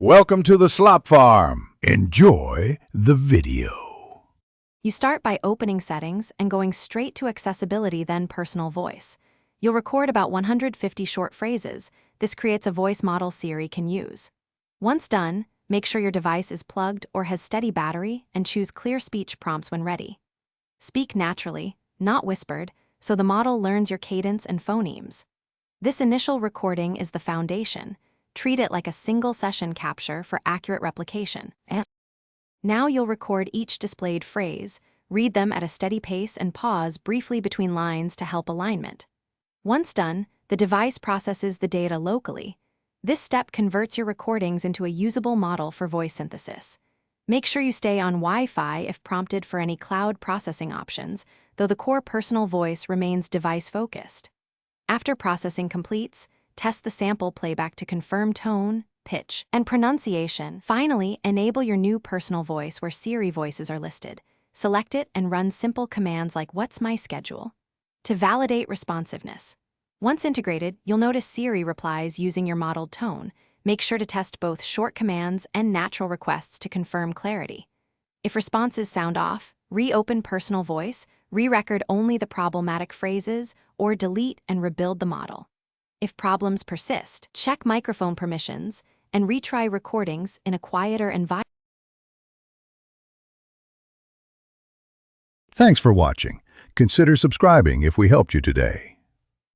Welcome to the Slop Farm. Enjoy the video. You start by opening settings and going straight to accessibility, then personal voice. You'll record about 150 short phrases. This creates a voice model Siri can use. Once done, make sure your device is plugged or has steady battery and choose clear speech prompts when ready. Speak naturally, not whispered, so the model learns your cadence and phonemes. This initial recording is the foundation. Treat it like a single session capture for accurate replication. Now you'll record each displayed phrase, read them at a steady pace and pause briefly between lines to help alignment. Once done, the device processes the data locally. This step converts your recordings into a usable model for voice synthesis. Make sure you stay on Wi-Fi if prompted for any cloud processing options, though the core personal voice remains device-focused. After processing completes, test the sample playback to confirm tone, pitch, and pronunciation. Finally, enable your new personal voice where Siri voices are listed. Select it and run simple commands like "What's my schedule?" to validate responsiveness. Once integrated, you'll notice Siri replies using your modeled tone. Make sure to test both short commands and natural requests to confirm clarity. If responses sound off, reopen personal voice, re-record only the problematic phrases, or delete and rebuild the model. If problems persist, check microphone permissions and retry recordings in a quieter environment. Thanks for watching. Consider subscribing if we helped you today.